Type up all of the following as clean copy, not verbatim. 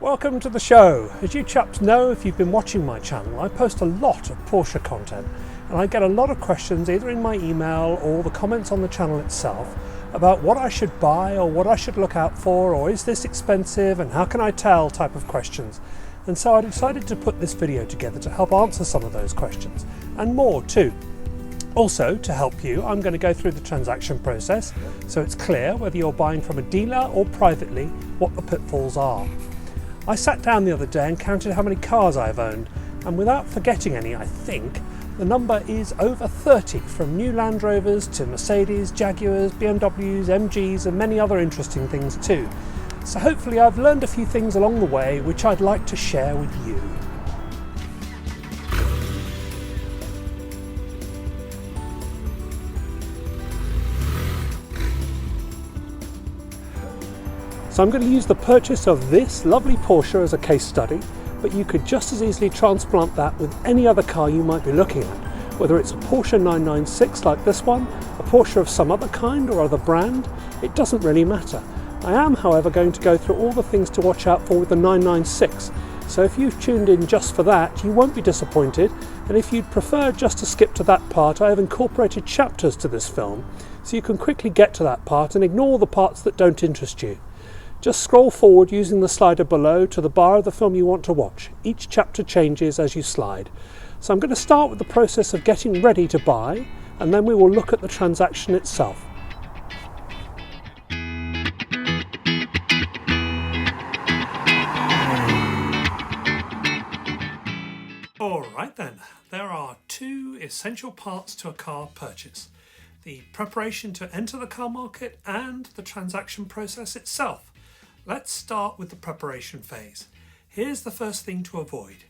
Welcome to the show. As you chaps know, if you've been watching my channel, I post a lot of Porsche content and I get a lot of questions either in my email or the comments on the channel itself about what I should buy or what I should look out for, or is this expensive and how can I tell type of questions. And so I decided to put this video together to help answer some of those questions and more too. Also, to help you, I'm going to go through the transaction process so it's clear whether you're buying from a dealer or privately what the pitfalls are. I sat down the other day and counted how many cars I've owned, and without forgetting any, I think, the number is over 30, from new Land Rovers to Mercedes, Jaguars, BMWs, MGs and many other interesting things too. So hopefully I've learned a few things along the way which I'd like to share with you. So I'm going to use the purchase of this lovely Porsche as a case study, but you could just as easily transplant that with any other car you might be looking at, whether it's a Porsche 996 like this one, a Porsche of some other kind or other brand, it doesn't really matter. I am, however, going to go through all the things to watch out for with the 996, so if you've tuned in just for that, you won't be disappointed, and if you'd prefer just to skip to that part, I have incorporated chapters to this film, so you can quickly get to that part and ignore the parts that don't interest you. Just scroll forward using the slider below to the bar of the film you want to watch. Each chapter changes as you slide. So I'm going to start with the process of getting ready to buy, and then we will look at the transaction itself. Alright then, there are two essential parts to a car purchase. The preparation to enter the car market and the transaction process itself. Let's start with the preparation phase. Here's the first thing to avoid.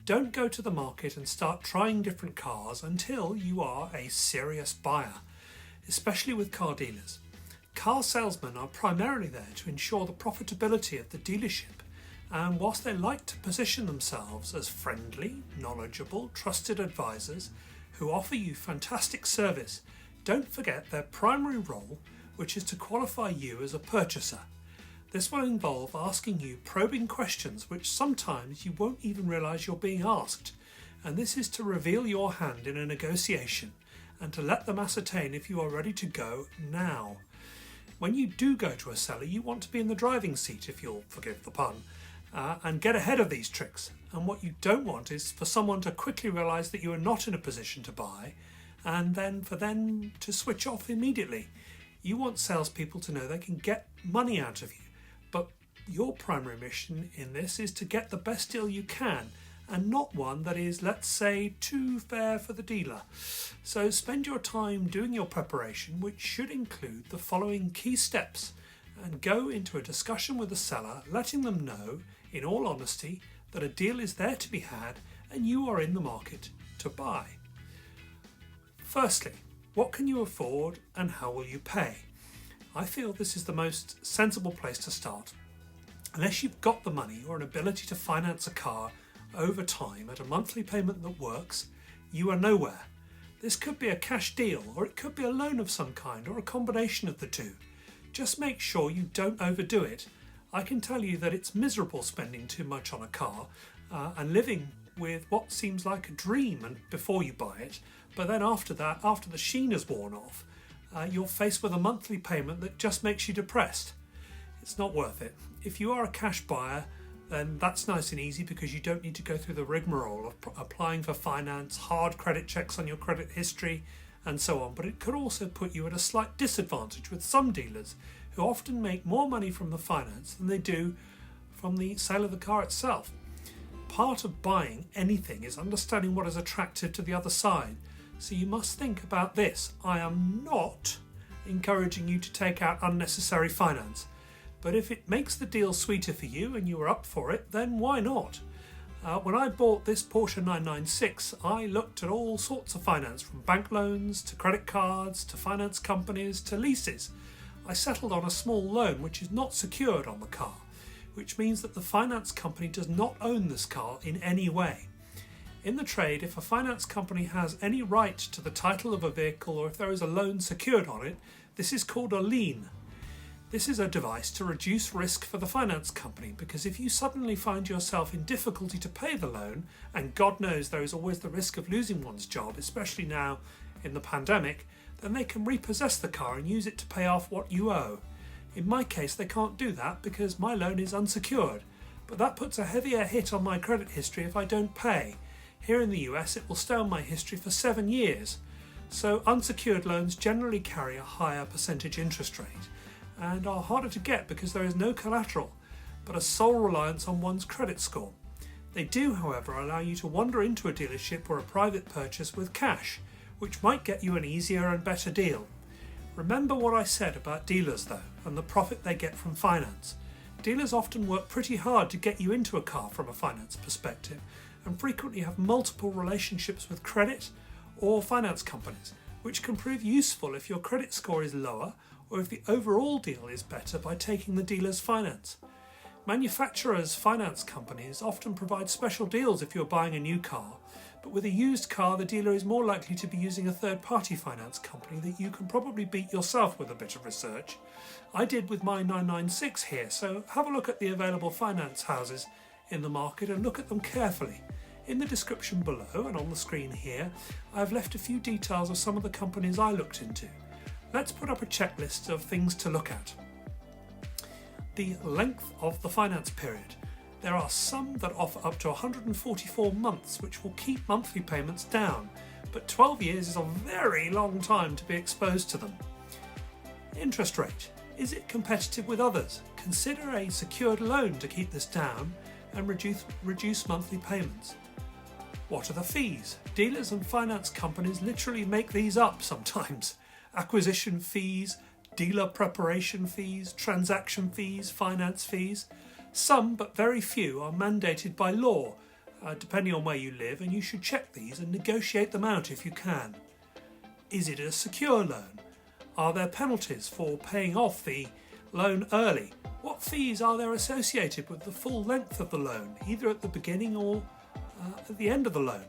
Don't go to the market and start trying different cars until you are a serious buyer, especially with car dealers. Car salesmen are primarily there to ensure the profitability of the dealership, and whilst they like to position themselves as friendly, knowledgeable, trusted advisors who offer you fantastic service, don't forget their primary role, which is to qualify you as a purchaser. This will involve asking you probing questions which sometimes you won't even realise you're being asked, and this is to reveal your hand in a negotiation and to let them ascertain if you are ready to go now. When you do go to a seller, you want to be in the driving seat, if you'll forgive the pun, and get ahead of these tricks. And what you don't want is for someone to quickly realise that you are not in a position to buy and then for them to switch off immediately. You want salespeople to know they can get money out of you. But your primary mission in this is to get the best deal you can, and not one that is, let's say, too fair for the dealer. So spend your time doing your preparation, which should include the following key steps, and go into a discussion with the seller, letting them know, in all honesty, that a deal is there to be had and you are in the market to buy. Firstly, what can you afford and how will you pay? I feel this is the most sensible place to start. Unless you've got the money or an ability to finance a car over time at a monthly payment that works, you are nowhere. This could be a cash deal, or it could be a loan of some kind, or a combination of the two. Just make sure you don't overdo it. I can tell you that it's miserable spending too much on a car and living with what seems like a dream before you buy it, but then after that, after the sheen has worn off, you're faced with a monthly payment that just makes you depressed. It's not worth it. If you are a cash buyer, then that's nice and easy because you don't need to go through the rigmarole of applying for finance, hard credit checks on your credit history, and so on. But it could also put you at a slight disadvantage with some dealers who often make more money from the finance than they do from the sale of the car itself. Part of buying anything is understanding what is attractive to the other side. So you must think about this. I am not encouraging you to take out unnecessary finance, but if it makes the deal sweeter for you and you are up for it, then why not? When I bought this Porsche 996, I looked at all sorts of finance, from bank loans to credit cards to finance companies to leases. I settled on a small loan which is not secured on the car, which means that the finance company does not own this car in any way. In the trade, if a finance company has any right to the title of a vehicle or if there is a loan secured on it, this is called a lien. This is a device to reduce risk for the finance company, because if you suddenly find yourself in difficulty to pay the loan, and God knows there is always the risk of losing one's job, especially now in the pandemic, then they can repossess the car and use it to pay off what you owe. In my case, they can't do that because my loan is unsecured, but that puts a heavier hit on my credit history if I don't pay. Here in the US, it will stay on my history for 7 years. So unsecured loans generally carry a higher percentage interest rate and are harder to get because there is no collateral, but a sole reliance on one's credit score. They do, however, allow you to wander into a dealership or a private purchase with cash, which might get you an easier and better deal. Remember what I said about dealers though, and the profit they get from finance. Dealers often work pretty hard to get you into a car from a finance perspective, and frequently have multiple relationships with credit or finance companies, which can prove useful if your credit score is lower or if the overall deal is better by taking the dealer's finance. Manufacturers' finance companies often provide special deals if you're buying a new car, but with a used car the dealer is more likely to be using a third-party finance company that you can probably beat yourself with a bit of research. I did with my 996 here, so have a look at the available finance houses in the market and look at them carefully. In the description below and on the screen here, I've left a few details of some of the companies I looked into. Let's put up a checklist of things to look at. The length of the finance period. There are some that offer up to 144 months, which will keep monthly payments down, but 12 years is a very long time to be exposed to them. Interest rate. Is it competitive with others? Consider a secured loan to keep this down and reduce monthly payments. What are the fees? Dealers and finance companies literally make these up sometimes. Acquisition fees, dealer preparation fees, transaction fees, finance fees. Some, but very few, are mandated by law, depending on where you live, and you should check these and negotiate them out if you can. Is it a secure loan? Are there penalties for paying off the loan early? What fees are there associated with the full length of the loan, either at the beginning or at the end of the loan?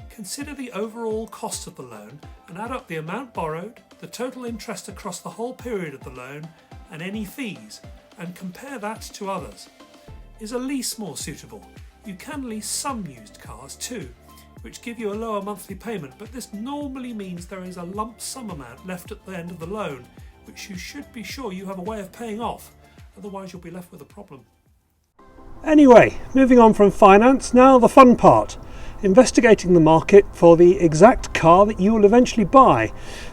Consider the overall cost of the loan and add up the amount borrowed, the total interest across the whole period of the loan, and any fees, and compare that to others. Is a lease more suitable? You can lease some used cars too, which give you a lower monthly payment, but this normally means there is a lump sum amount left at the end of the loan, which you should be sure you have a way of paying off, otherwise you'll be left with a problem. Anyway, moving on from finance, now the fun part. Investigating the market for the exact car that you will eventually buy.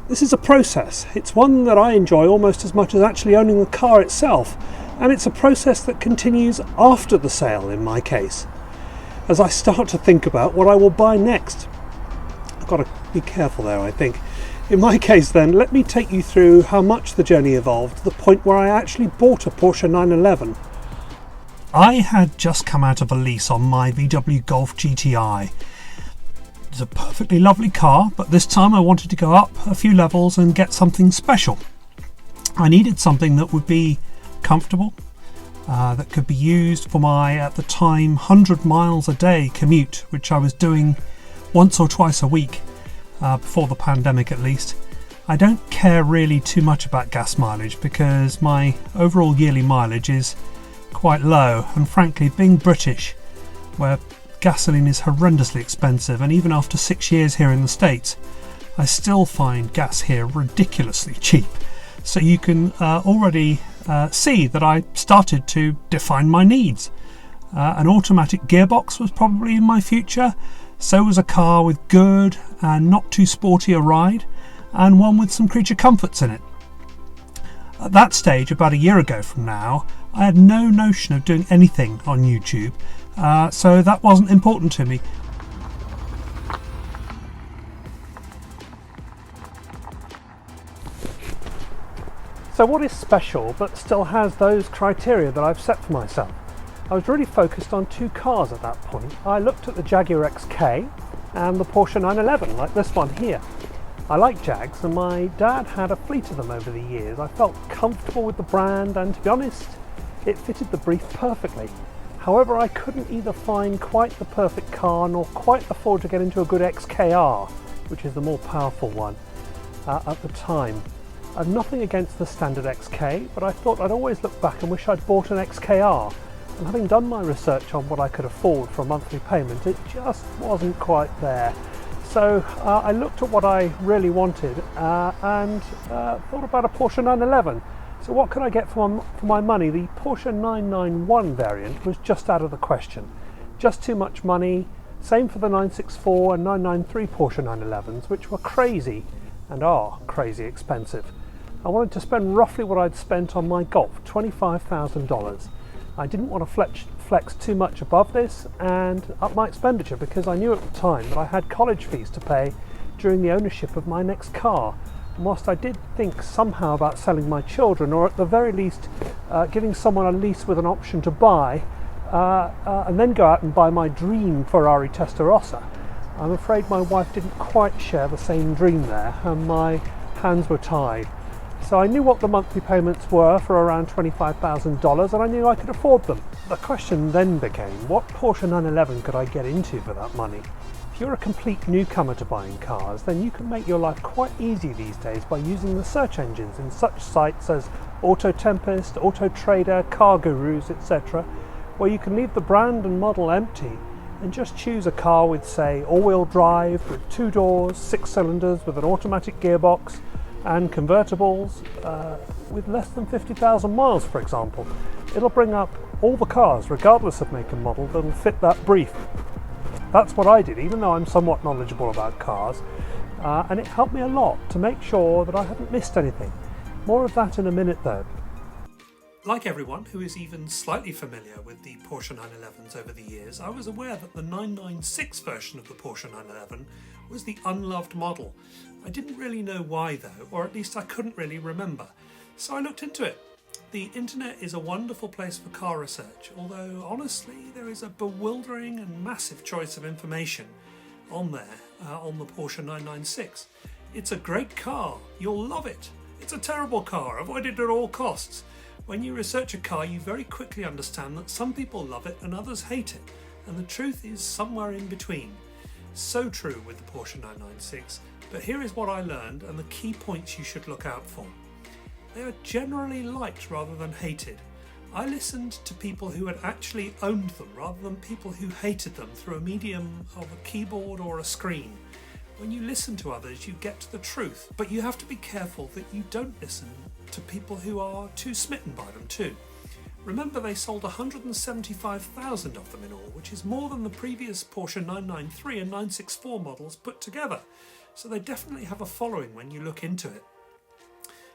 This is a process. It's one that I enjoy almost as much as actually owning the car itself, and it's a process that continues after the sale in my case, as I start to think about what I will buy next. I've got to be careful there, I think. In my case then, let me take you through how much the journey evolved to the point where I actually bought a Porsche 911. I had just come out of a lease on my VW Golf GTI. It's a perfectly lovely car, but this time I wanted to go up a few levels and get something special. I needed something that would be comfortable, that could be used for my, at the time, 100 miles a day commute, which I was doing once or twice a week, before the pandemic at least. I don't care really too much about gas mileage because my overall yearly mileage is quite low, and frankly, being British, where gasoline is horrendously expensive, and even after 6 years here in the States, I still find gas here ridiculously cheap. So you can already see that I started to define my needs. An automatic gearbox was probably in my future, so was a car with good and not too sporty a ride, and one with some creature comforts in it. At that stage, about a year ago from now, I had no notion of doing anything on YouTube, so that wasn't important to me. So what is special but still has those criteria that I've set for myself? I was really focused on two cars at that point. I looked at the Jaguar XK and the Porsche 911, like this one here. I like Jags, and my dad had a fleet of them over the years. I felt comfortable with the brand, and to be honest, it fitted the brief perfectly. However, I couldn't either find quite the perfect car nor quite afford to get into a good XKR, which is the more powerful one, at the time. I've nothing against the standard XK, but I thought I'd always look back and wish I'd bought an XKR. And having done my research on what I could afford for a monthly payment, it just wasn't quite there. So I looked at what I really wanted and thought about a Porsche 911. So what could I get for my money? The Porsche 991 variant was just out of the question. Just too much money. Same for the 964 and 993 Porsche 911s, which were crazy and are crazy expensive. I wanted to spend roughly what I'd spent on my Golf, $25,000. I didn't want to flex too much above this and up my expenditure because I knew at the time that I had college fees to pay during the ownership of my next car. And whilst I did think somehow about selling my children, or at the very least giving someone a lease with an option to buy, and then go out and buy my dream Ferrari Testarossa, I'm afraid my wife didn't quite share the same dream there, and my hands were tied. So I knew what the monthly payments were for around $25,000, and I knew I could afford them. The question then became, what Porsche 911 could I get into for that money? If you're a complete newcomer to buying cars, then you can make your life quite easy these days by using the search engines in such sites as Auto Tempest, Auto Trader, Car Gurus, etc., where you can leave the brand and model empty and just choose a car with, say, all-wheel drive, with 2 doors, 6 cylinders, with an automatic gearbox, and convertibles with less than 50,000 miles, for example. It'll bring up all the cars, regardless of make and model, that'll fit that brief. That's what I did, even though I'm somewhat knowledgeable about cars, and it helped me a lot to make sure that I hadn't missed anything. More of that in a minute though. Like everyone who is even slightly familiar with the Porsche 911s over the years, I was aware that the 996 version of the Porsche 911 was the unloved model. I didn't really know why though, or at least I couldn't really remember. So I looked into it. The internet is a wonderful place for car research, although honestly there is a bewildering and massive choice of information on there, on the Porsche 996. It's a great car, you'll love it. It's a terrible car, avoid it at all costs. When you research a car, you very quickly understand that some people love it and others hate it, and the truth is somewhere in between. So true with the Porsche 996, but here is what I learned and the key points you should look out for. They are generally liked rather than hated. I listened to people who had actually owned them rather than people who hated them through a medium of a keyboard or a screen. When you listen to others, you get to the truth, but you have to be careful that you don't listen to people who are too smitten by them too. Remember, they sold 175,000 of them in all, which is more than the previous Porsche 993 and 964 models put together, so they definitely have a following when you look into it.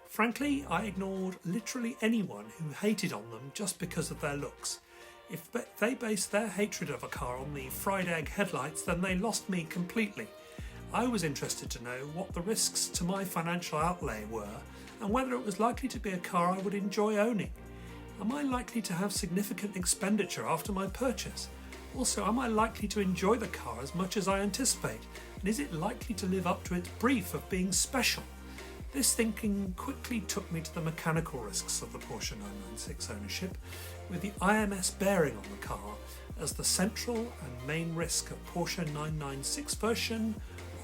Frankly, I ignored literally anyone who hated on them just because of their looks. If they based their hatred of a car on the fried egg headlights, then they lost me completely. I was interested to know what the risks to my financial outlay were and whether it was likely to be a car I would enjoy owning. Am I likely to have significant expenditure after my purchase? Also, am I likely to enjoy the car as much as I anticipate? And is it likely to live up to its brief of being special? This thinking quickly took me to the mechanical risks of the Porsche 996 ownership, with the IMS bearing on the car as the central and main risk of Porsche 996 version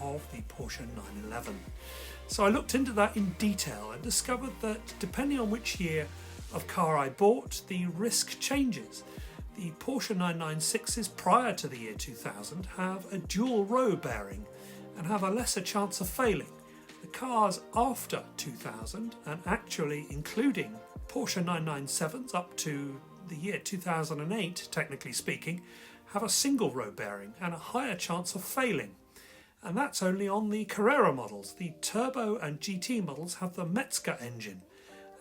of the Porsche 911. So I looked into that in detail and discovered that depending on which year of car I bought, the risk changes. The Porsche 996s prior to the year 2000 have a dual row bearing and have a lesser chance of failing. The cars after 2000, and actually including Porsche 997s up to the year 2008, technically speaking, have a single row bearing and a higher chance of failing. And that's only on the Carrera models. The Turbo and GT models have the Metzger engine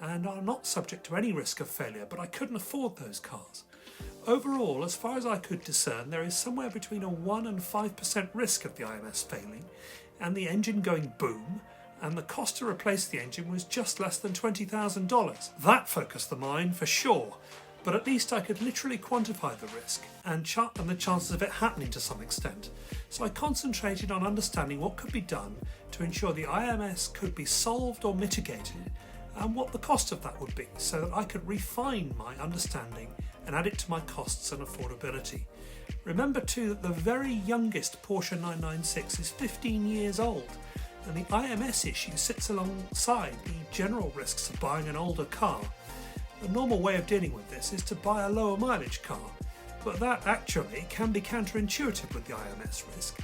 and are not subject to any risk of failure, but I couldn't afford those cars. Overall, as far as I could discern, there is somewhere between a 1 and 5% risk of the IMS failing and the engine going boom, and the cost to replace the engine was just less than $20,000. That focused the mind for sure, but at least I could literally quantify the risk and the chances of it happening to some extent. So I concentrated on understanding what could be done to ensure the IMS could be solved or mitigated and what the cost of that would be, so that I could refine my understanding and add it to my costs and affordability. Remember too that the very youngest Porsche 996 is 15 years old, And the IMS issue sits alongside the general risks of buying an older car. The normal way of dealing with this is to buy a lower mileage car, but that actually can be counterintuitive with the IMS risk,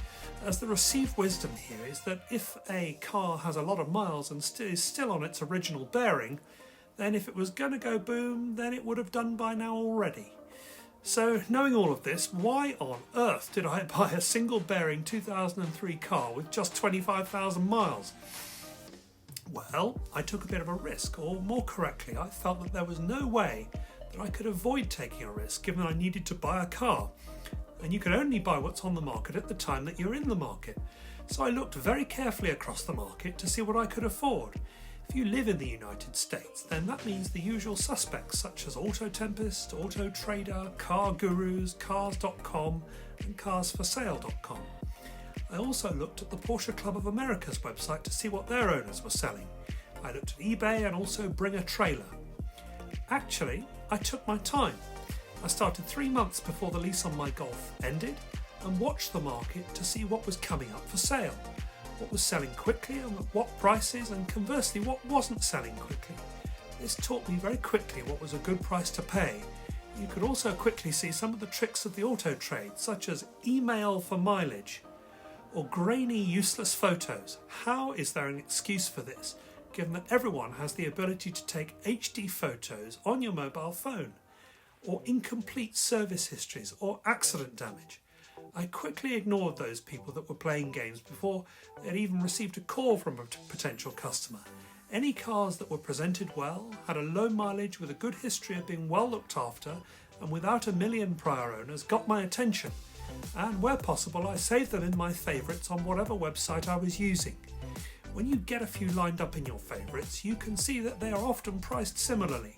as the received wisdom here is that if a car has a lot of miles and is still on its original bearing, then if it was going to go boom, then it would have done by now already. So, knowing all of this, why on earth did I buy a single bearing 2003 car with just 25,000 miles? Well, I took a bit of a risk, or more correctly, I felt that there was no way that I could avoid taking a risk given I needed to buy a car. And you can only buy what's on the market at the time that you're in the market. So I looked very carefully across the market to see what I could afford. If you live in the United States, then that means the usual suspects such as Auto Tempest, Auto Trader, Car Gurus, Cars.com and CarsForSale.com. I also looked at the Porsche Club of America's website to see what their owners were selling. I looked at eBay and also Bring a Trailer. Actually, I took my time. I started 3 months before the lease on my Golf ended and watched the market to see what was coming up for sale, what was selling quickly and at what prices, and conversely what wasn't selling quickly. This taught me very quickly what was a good price to pay. You could also quickly see some of the tricks of the auto trade, such as email for mileage or grainy useless photos. How is there an excuse for this, given that everyone has the ability to take HD photos on your mobile phone? Or incomplete service histories or accident damage. I quickly ignored those people that were playing games before they'd even received a call from a potential customer. Any cars that were presented well, had a low mileage with a good history of being well looked after and without a million prior owners got my attention, and where possible I saved them in my favourites on whatever website I was using. When you get a few lined up in your favourites, you can see that they are often priced similarly,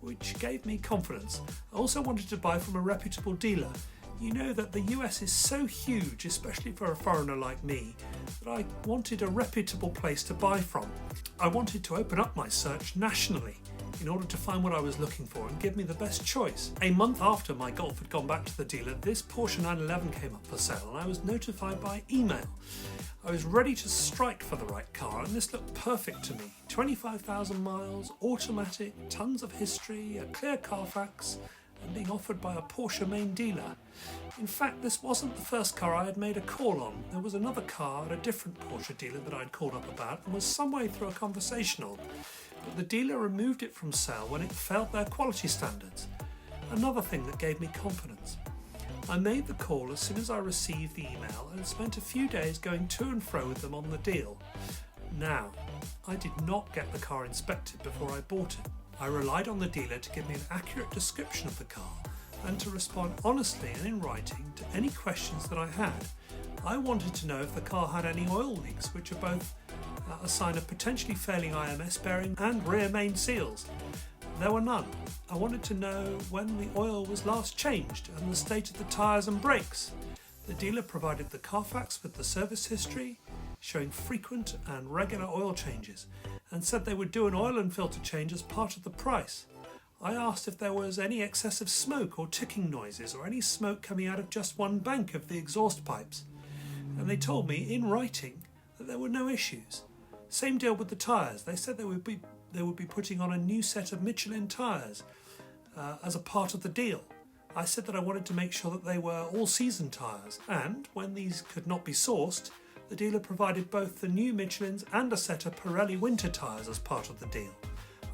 which gave me confidence. I also wanted to buy from a reputable dealer. You know that the US is so huge, especially for a foreigner like me, that I wanted a reputable place to buy from. I wanted to open up my search nationally in order to find what I was looking for and give me the best choice. A month after my Golf had gone back to the dealer, this Porsche 911 came up for sale and I was notified by email. I was ready to strike for the right car and this looked perfect to me. 25,000 miles, automatic, tons of history, a clear Carfax, and being offered by a Porsche main dealer. In fact, this wasn't the first car I had made a call on. There was another car at a different Porsche dealer that I'd called up about and was some way through a conversation on, but the dealer removed it from sale when it failed their quality standards. Another thing that gave me confidence. I made the call as soon as I received the email and spent a few days going to and fro with them on the deal. Now, I did not get the car inspected before I bought it. I relied on the dealer to give me an accurate description of the car and to respond honestly and in writing to any questions that I had. I wanted to know if the car had any oil leaks, which are both a sign of potentially failing IMS bearing and rear main seals. There were none. I wanted to know when the oil was last changed and the state of the tyres and brakes. The dealer provided the Carfax with the service history, showing frequent and regular oil changes, and said they would do an oil and filter change as part of the price. I asked if there was any excessive smoke or ticking noises or any smoke coming out of just one bank of the exhaust pipes, and they told me in writing that there were no issues. Same deal with the tyres. They said they would be putting on a new set of Michelin tyres as a part of the deal. I said that I wanted to make sure that they were all-season tyres, and when these could not be sourced, the dealer provided both the new Michelins and a set of Pirelli winter tyres as part of the deal.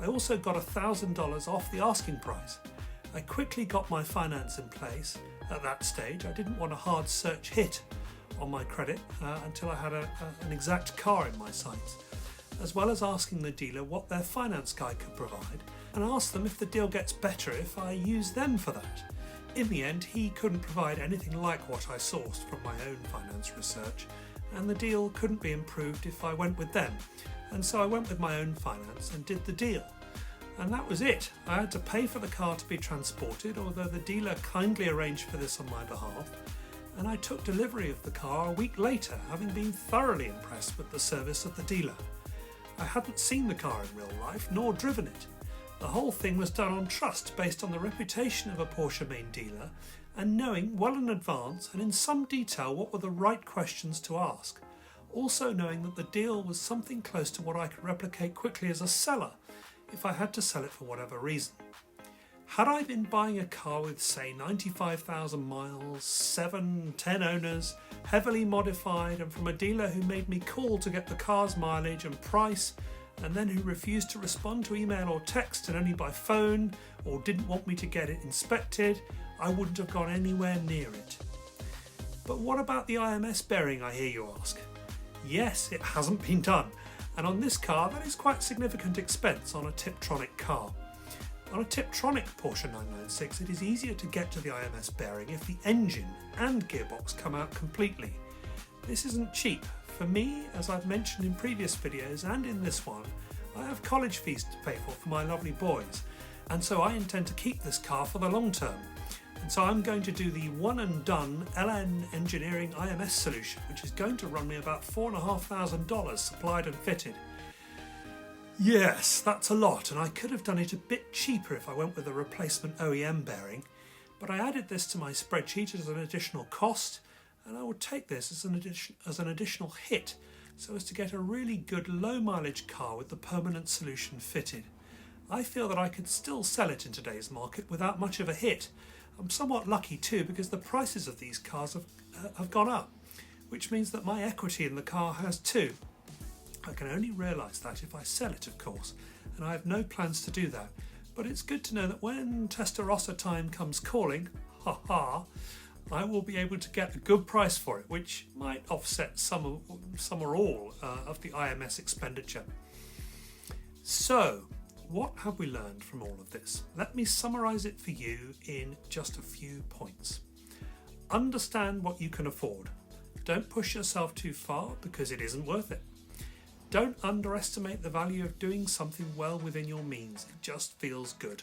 I also got $1,000 off the asking price. I quickly got my finance in place. At that stage, I didn't want a hard search hit on my credit until I had an exact car in my sights, as well as asking the dealer what their finance guy could provide, and asked them if the deal gets better if I use them for that. In the end, he couldn't provide anything like what I sourced from my own finance research, and the deal couldn't be improved if I went with them, and so I went with my own finance and did the deal. And that was it. I had to pay for the car to be transported, although the dealer kindly arranged for this on my behalf, and I took delivery of the car a week later, having been thoroughly impressed with the service of the dealer. I hadn't seen the car in real life, nor driven it. The whole thing was done on trust, based on the reputation of a Porsche main dealer, and knowing well in advance and in some detail what were the right questions to ask. also knowing that the deal was something close to what I could replicate quickly as a seller if I had to sell it for whatever reason. Had I been buying a car with, say, 95,000 miles, 10 owners, heavily modified, and from a dealer who made me call to get the car's mileage and price, and then who refused to respond to email or text and only by phone, or didn't want me to get it inspected, I wouldn't have gone anywhere near it. But what about the IMS bearing, I hear you ask? Yes, it hasn't been done, and on this car that is quite significant expense on a Tiptronic car. On a Tiptronic Porsche 996 it is easier to get to the IMS bearing if the engine and gearbox come out completely. This isn't cheap. For me, as I've mentioned in previous videos and in this one, I have college fees to pay for my lovely boys, and so I intend to keep this car for the long term. And so I'm going to do the one and done LN Engineering IMS solution, which is going to run me about $4,500 supplied and fitted. Yes, that's a lot, and I could have done it a bit cheaper if I went with a replacement OEM bearing, but I added this to my spreadsheet as an additional cost, and I would take this as an additional hit so as to get a really good low mileage car with the permanent solution fitted. I feel that I could still sell it in today's market without much of a hit. I'm somewhat lucky too because the prices of these cars have gone up, which means that my equity in the car has too. I can only realise that if I sell it, of course, and I have no plans to do that. But it's good to know that when Testarossa time comes calling, I will be able to get a good price for it, which might offset some or all of the IMS expenditure. So, what have we learned from all of this? Let me summarise it for you in just a few points. Understand what you can afford. Don't push yourself too far because it isn't worth it. Don't underestimate the value of doing something well within your means. It just feels good.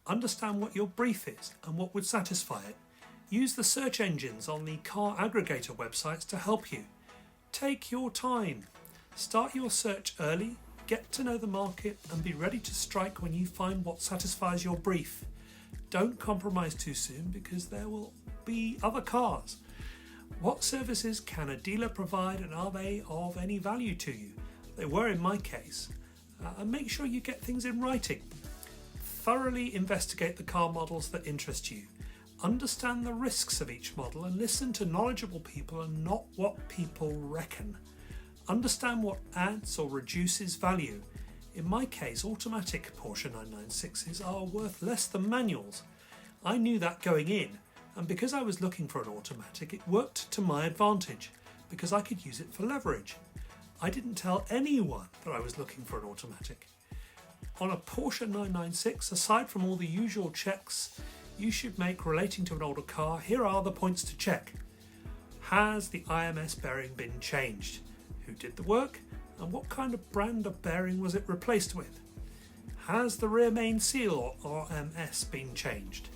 Understand what your brief is and what would satisfy it. Use the search engines on the car aggregator websites to help you. Take your time. Start your search early, get to know the market, and be ready to strike when you find what satisfies your brief. Don't compromise too soon because there will be other cars. What services can a dealer provide, and are they of any value to you? They were in my case. And make sure you get things in writing. Thoroughly investigate the car models that interest you. Understand the risks of each model and listen to knowledgeable people and not what people reckon. Understand what adds or reduces value. In my case, automatic Porsche 996s are worth less than manuals. I knew that going in. And because I was looking for an automatic, it worked to my advantage because I could use it for leverage. I didn't tell anyone that I was looking for an automatic. On a Porsche 996, aside from all the usual checks you should make relating to an older car, here are the points to check. Has the IMS bearing been changed? Who did the work? And what kind of brand of bearing was it replaced with? Has the rear main seal or RMS been changed?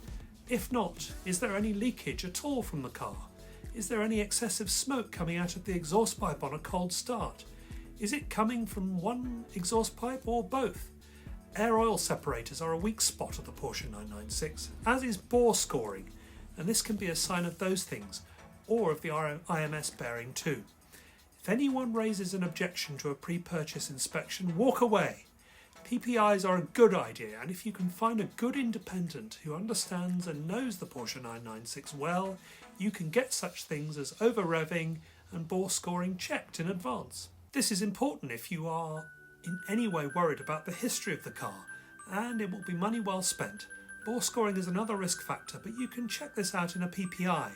If not, is there any leakage at all from the car? Is there any excessive smoke coming out of the exhaust pipe on a cold start? Is it coming from one exhaust pipe or both? Air oil separators are a weak spot of the Porsche 996, as is bore scoring, and this can be a sign of those things, or of the IMS bearing too. If anyone raises an objection to a pre-purchase inspection, walk away. PPIs are a good idea, and if you can find a good independent who understands and knows the Porsche 996 well, you can get such things as over-revving and bore scoring checked in advance. This is important if you are in any way worried about the history of the car, and it will be money well spent. Bore scoring is another risk factor, but you can check this out in a PPI.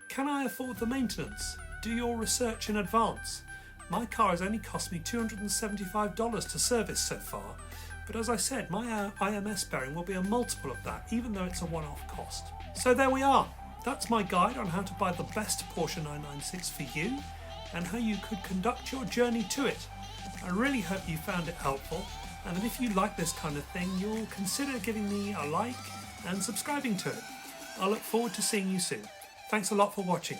Can I afford the maintenance? Do your research in advance. My car has only cost me $275 to service so far, but as I said, my IMS bearing will be a multiple of that, even though it's a one-off cost. So there we are. That's my guide on how to buy the best Porsche 996 for you and how you could conduct your journey to it. I really hope you found it helpful, and that if you like this kind of thing, you'll consider giving me a like and subscribing to it. I look forward to seeing you soon. Thanks a lot for watching.